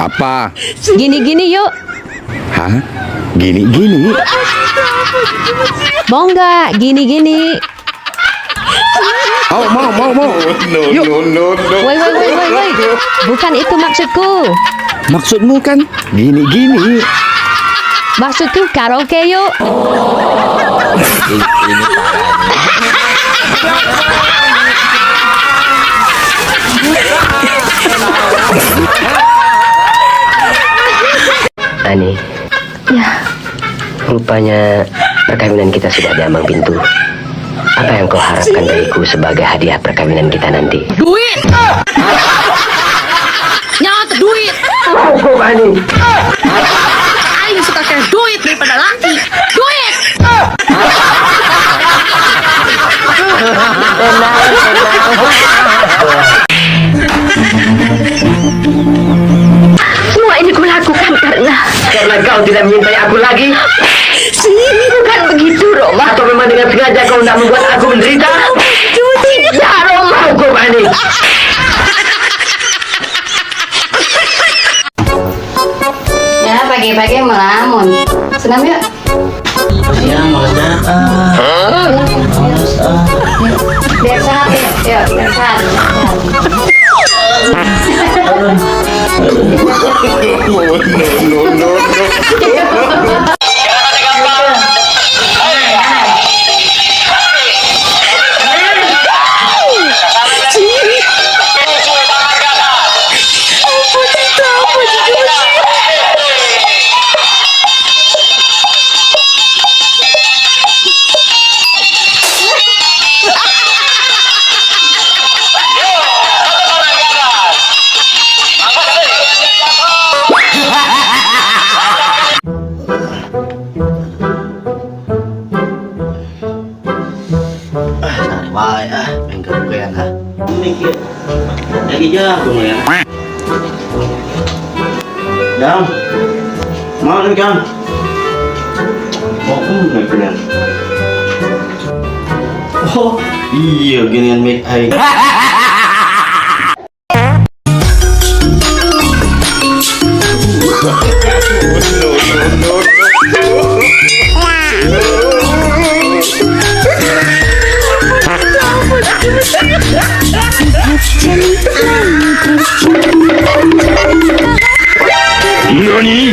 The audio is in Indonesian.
Apa? Gini-gini yuk. Hah? Gini-gini? Mau nggak? Gini-gini. Oh, mau. Yuk. Woi. Bukan itu maksudku. Maksudmu kan gini-gini. Maksudku karaoke yuk. Ini parahnya. Ani, Ya, rupanya perkawinan kita sudah diambang pintu. Apa yang kau harapkan dariku sebagai hadiah perkawinan kita nanti? Duit! Nyata duit! Kau Ani? Aing suka kayak duit daripada laki. Duit! semua ini kulakukan Karena kau tidak menyintai aku lagi? bukan begitu, Roma. Atau memang dengan sengaja kau tidak membuat aku menderita? Tidak, Roma. Kau Ani? Ya pagi-pagi melamun. Senam yuk. Biar sehat yuk. Yuk, biar sehat. Baik bengkel kalian mikir lagi jago ya. Dam, mana kan? Kalian. Oh, iya ginian make aing. NANI?